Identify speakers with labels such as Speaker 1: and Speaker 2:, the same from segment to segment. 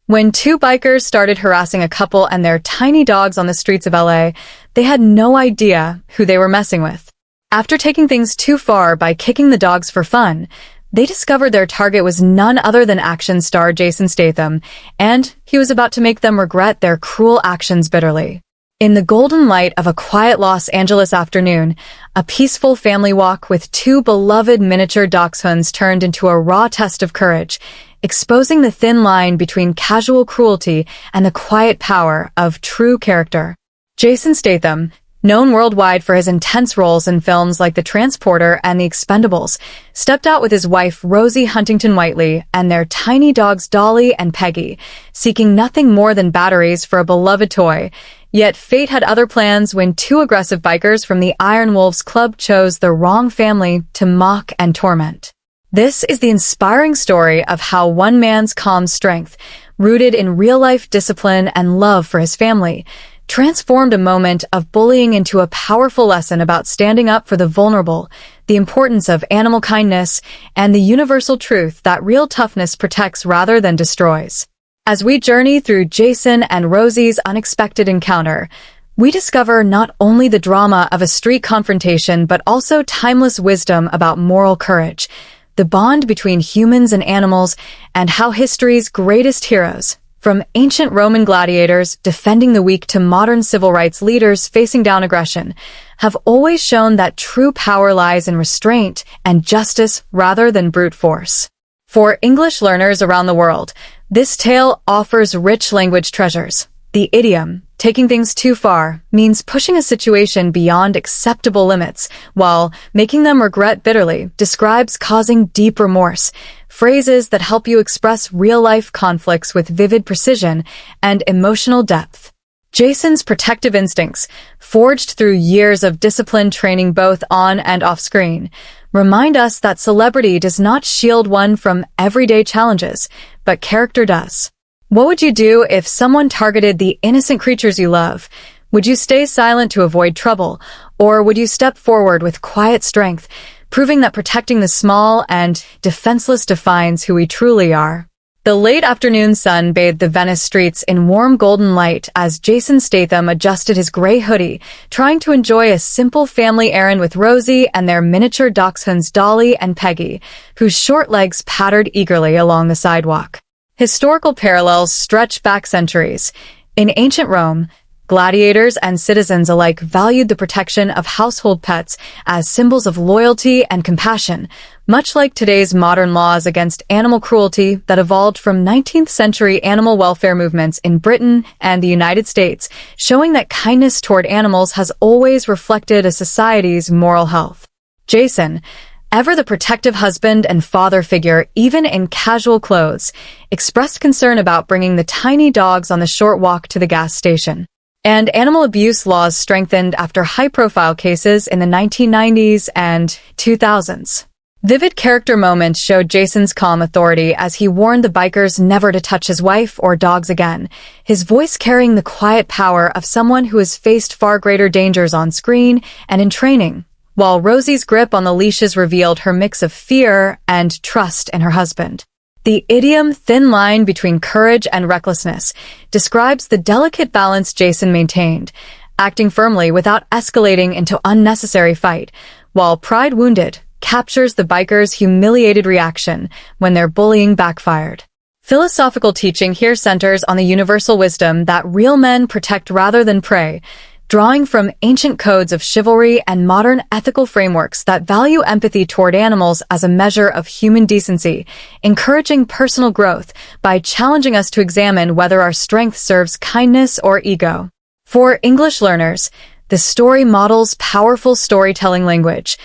Speaker 1: When two bikers started harassing a couple and their tiny dogs on the streets of LA, they had no idea who they were messing with. After taking things too far by kicking the dogs for fun, they discovered their target was none other than action star Jason Statham, and he was about to make them regret their cruel actions bitterly. In the golden light of a quiet Los Angeles afternoon, a peaceful family walk with two beloved miniature dachshunds turned into a raw test of courage, exposing the thin line between casual cruelty and the quiet power of true character. Jason Statham, known worldwide for his intense roles in films like The Transporter and The Expendables, stepped out with his wife Rosie Huntington-Whiteley and their tiny dogs Dolly and Peggy, seeking nothing more than batteries for a beloved toy. Yet fate had other plans when two aggressive bikers from the Iron Wolves Club chose the wrong family to mock and torment. This is the inspiring story of how one man's calm strength, rooted in real-life discipline and love for his family, transformed a moment of bullying into a powerful lesson about standing up for the vulnerable, the importance of animal kindness, and the universal truth that real toughness protects rather than destroys. As we journey through Jason and Rosie's unexpected encounter, we discover not only the drama of a street confrontation but also timeless wisdom about moral courage, the bond between humans and animals, and how history's greatest heroes, from ancient Roman gladiators defending the weak to modern civil rights leaders facing down aggression, have always shown that true power lies in restraint and justice rather than brute force. For English learners around the world, this tale offers rich language treasures. The idiom, taking things too far, means pushing a situation beyond acceptable limits, while making them regret bitterly describes causing deep remorse, phrases that help you express real-life conflicts with vivid precision and emotional depth. Jason's protective instincts, forged through years of disciplined training both on and off-screen, remind us that celebrity does not shield one from everyday challenges, but character does. What would you do if someone targeted the innocent creatures you love? Would you stay silent to avoid trouble, or would you step forward with quiet strength, proving that protecting the small and defenseless defines who we truly are? The late afternoon sun bathed the Venice streets in warm golden light as Jason Statham adjusted his gray hoodie, trying to enjoy a simple family errand with Rosie and their miniature dachshunds Dolly and Peggy, whose short legs pattered eagerly along the sidewalk. Historical parallels stretch back centuries. In ancient Rome, gladiators and citizens alike valued the protection of household pets as symbols of loyalty and compassion, much like today's modern laws against animal cruelty that evolved from 19th century animal welfare movements in Britain and the United States, showing that kindness toward animals has always reflected a society's moral health. Jason, ever the protective husband and father figure even in casual clothes, expressed concern about bringing the tiny dogs on the short walk to the gas station. And animal abuse laws strengthened after high-profile cases in the 1990s and 2000s. Vivid character moments showed Jason's calm authority as he warned the bikers never to touch his wife or dogs again, his voice carrying the quiet power of someone who has faced far greater dangers on screen and in training, while Rosie's grip on the leashes revealed her mix of fear and trust in her husband. The idiom "thin line between courage and recklessness" describes the delicate balance Jason maintained, acting firmly without escalating into unnecessary fight, while pride wounded captures the bikers' humiliated reaction when their bullying backfired. Philosophical teaching here centers on the universal wisdom that real men protect rather than prey, drawing from ancient codes of chivalry and modern ethical frameworks that value empathy toward animals as a measure of human decency, encouraging personal growth by challenging us to examine whether our strength serves kindness or ego. For English learners, the story models powerful storytelling language.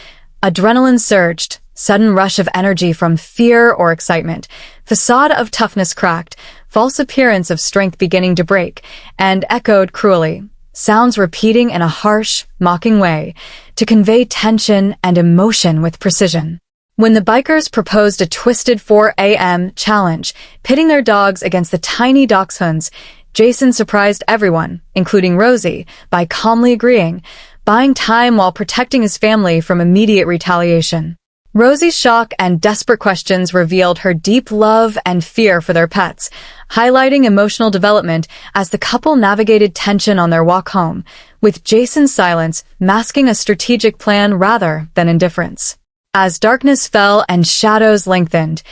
Speaker 1: Adrenaline surged, sudden rush of energy from fear or excitement, facade of toughness cracked, false appearance of strength beginning to break, and echoed cruelly, sounds repeating in a harsh, mocking way, to convey tension and emotion with precision. When the bikers proposed a twisted 4 a.m. challenge, pitting their dogs against the tiny dachshunds, Jason surprised everyone, including Rosie, by calmly agreeing, buying time while protecting his family from immediate retaliation. Rosie's shock and desperate questions revealed her deep love and fear for their pets, highlighting emotional development as the couple navigated tension on their walk home, with Jason's silence masking a strategic plan rather than indifference. As darkness fell and shadows lengthened,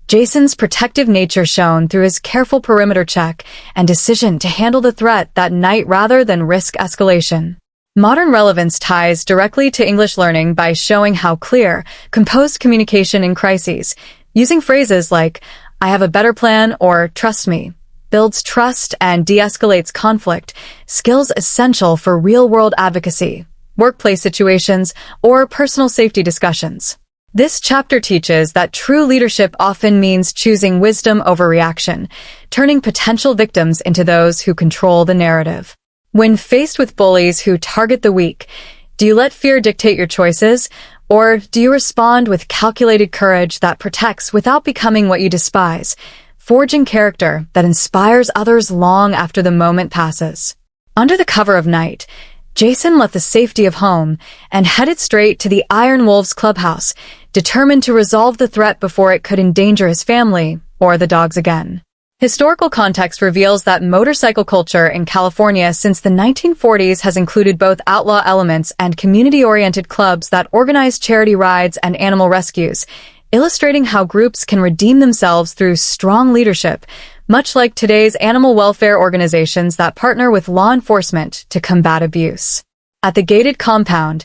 Speaker 1: Jason's protective nature shone through his careful perimeter check and decision to handle the threat that night rather than risk escalation. Modern relevance ties directly to English learning by showing how clear, composed communication in crises, using phrases like, "I have a better plan" or "trust me," builds trust and de-escalates conflict, skills essential for real-world advocacy, workplace situations, or personal safety discussions. This chapter teaches that true leadership often means choosing wisdom over reaction, turning potential victims into those who control the narrative. When faced with bullies who target the weak, do you let fear dictate your choices, or do you respond with calculated courage that protects without becoming what you despise, forging character that inspires others long after the moment passes? Under the cover of night, Jason left the safety of home and headed straight to the Iron Wolves clubhouse, determined to resolve the threat before it could endanger his family or the dogs again. Historical context reveals that motorcycle culture in California since the 1940s has included both outlaw elements and community-oriented clubs that organize charity rides and animal rescues, illustrating how groups can redeem themselves through strong leadership, much like today's animal welfare organizations that partner with law enforcement to combat abuse. At the gated compound,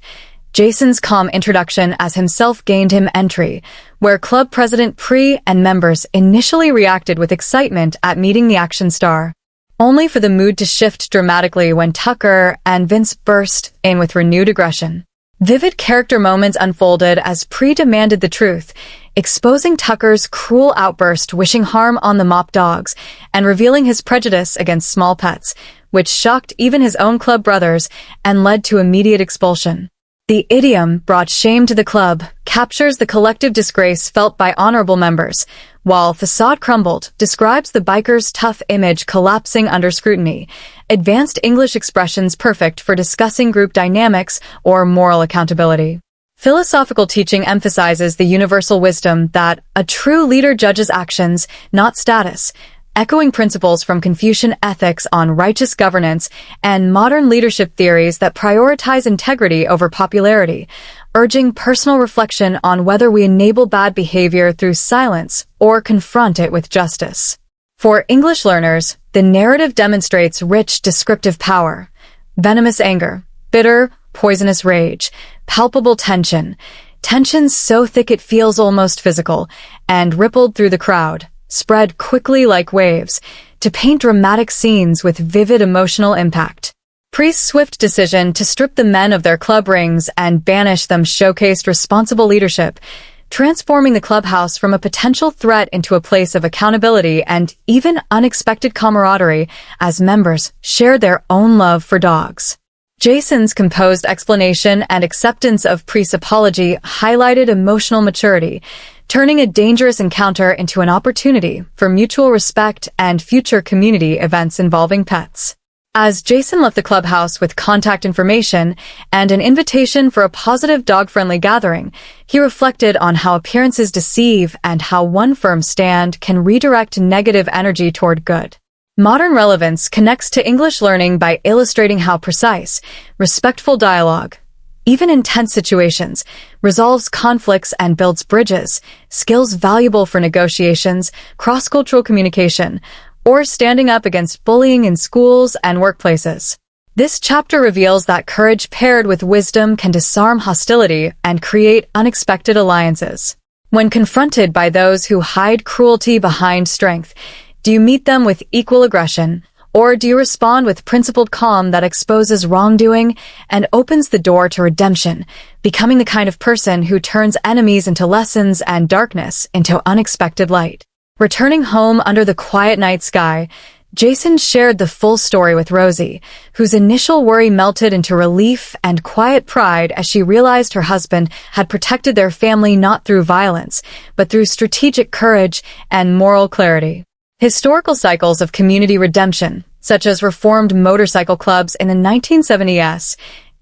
Speaker 1: Jason's calm introduction as himself gained him entry, where club president Pri and members initially reacted with excitement at meeting the action star, only for the mood to shift dramatically when Tucker and Vince burst in with renewed aggression. Vivid character moments unfolded as Pri demanded the truth, exposing Tucker's cruel outburst wishing harm on the mop dogs and revealing his prejudice against small pets, which shocked even his own club brothers and led to immediate expulsion. The idiom brought shame to the club captures the collective disgrace felt by honorable members, while facade crumbled describes the biker's tough image collapsing under scrutiny, advanced English expressions perfect for discussing group dynamics or moral accountability. Philosophical teaching emphasizes the universal wisdom that a true leader judges actions, not status, echoing principles from Confucian ethics on righteous governance and modern leadership theories that prioritize integrity over popularity, urging personal reflection on whether we enable bad behavior through silence or confront it with justice. For English learners, the narrative demonstrates rich descriptive power, venomous anger, bitter, poisonous rage, palpable tension so thick it feels almost physical, and rippled through the crowd, spread quickly like waves, to paint dramatic scenes with vivid emotional impact. Priest's swift decision to strip the men of their club rings and banish them showcased responsible leadership, transforming the clubhouse from a potential threat into a place of accountability and even unexpected camaraderie as members shared their own love for dogs. Jason's composed explanation and acceptance of Priest's apology highlighted emotional maturity, turning a dangerous encounter into an opportunity for mutual respect and future community events involving pets. As Jason left the clubhouse with contact information and an invitation for a positive dog-friendly gathering, he reflected on how appearances deceive and how one firm stand can redirect negative energy toward good. Modern relevance connects to English learning by illustrating how precise, respectful dialogue, even in tense situations, resolves conflicts and builds bridges, skills valuable for negotiations, cross-cultural communication, or standing up against bullying in schools and workplaces. This chapter reveals that courage paired with wisdom can disarm hostility and create unexpected alliances. When confronted by those who hide cruelty behind strength, do you meet them with equal aggression, or do you respond with principled calm that exposes wrongdoing and opens the door to redemption, becoming the kind of person who turns enemies into lessons and darkness into unexpected light? Returning home under the quiet night sky, Jason shared the full story with Rosie, whose initial worry melted into relief and quiet pride as she realized her husband had protected their family not through violence, but through strategic courage and moral clarity. Historical cycles of community redemption, such as reformed motorcycle clubs in the 1970s,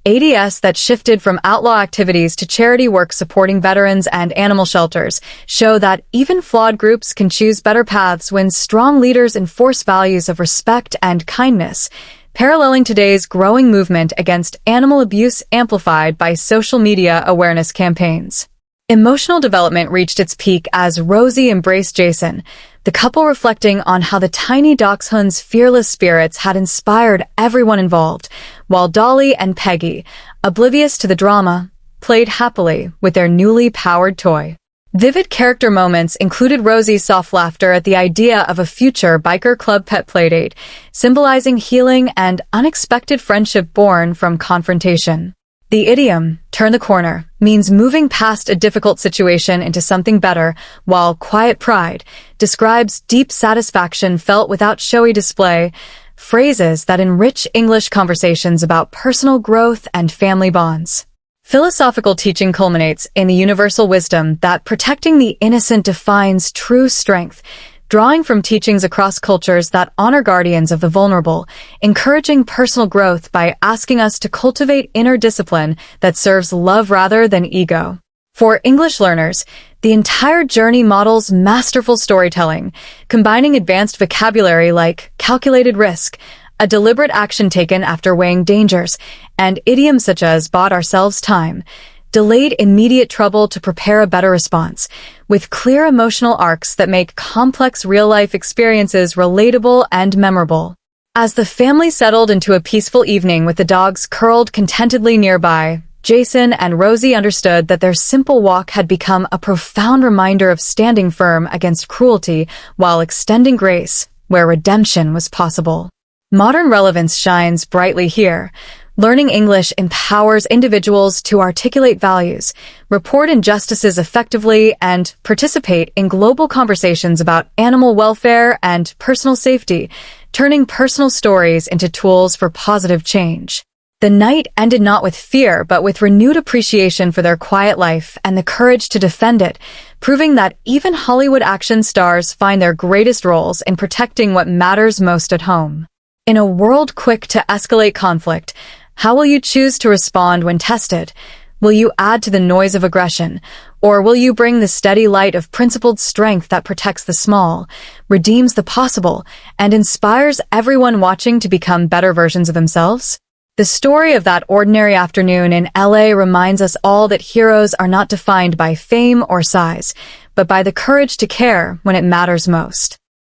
Speaker 1: ADS that shifted from outlaw activities to charity work supporting veterans and animal shelters show that even flawed groups can choose better paths when strong leaders enforce values of respect and kindness, paralleling today's growing movement against animal abuse amplified by social media awareness campaigns. Emotional development reached its peak as Rosie embraced Jason, the couple reflecting on how the tiny dachshund's fearless spirits had inspired everyone involved, while Dolly and Peggy, oblivious to the drama, played happily with their newly powered toy. Vivid character moments included Rosie's soft laughter at the idea of a future biker club pet playdate, symbolizing healing and unexpected friendship born from confrontation. The idiom, turn the corner, means moving past a difficult situation into something better, while quiet pride describes deep satisfaction felt without showy display, phrases that enrich English conversations about personal growth and family bonds. Philosophical teaching culminates in the universal wisdom that protecting the innocent defines true strength, drawing from teachings across cultures that honor guardians of the vulnerable, encouraging personal growth by asking us to cultivate inner discipline that serves love rather than ego. For English learners, the entire journey models masterful storytelling, combining advanced vocabulary like calculated risk, a deliberate action taken after weighing dangers, and idioms such as bought ourselves time, delayed immediate trouble to prepare a better response, with clear emotional arcs that make complex real-life experiences relatable and memorable. As the family settled into a peaceful evening with the dogs curled contentedly nearby, Jason and Rosie understood that their simple walk had become a profound reminder of standing firm against cruelty while extending grace where redemption was possible. Modern relevance shines brightly here. Learning English empowers individuals to articulate values, report injustices effectively, and participate in global conversations about animal welfare and personal safety, turning personal stories into tools for positive change. The night ended not with fear, but with renewed appreciation for their quiet life and the courage to defend it, proving that even Hollywood action stars find their greatest roles in protecting what matters most at home. In a world quick to escalate conflict, how will you choose to respond when tested? Will you add to the noise of aggression, or will you bring the steady light of principled strength that protects the small, redeems the possible, and inspires everyone watching to become better versions of themselves? The story of that ordinary afternoon in LA reminds us all that heroes are not defined by fame or size, but by the courage to care when it matters most.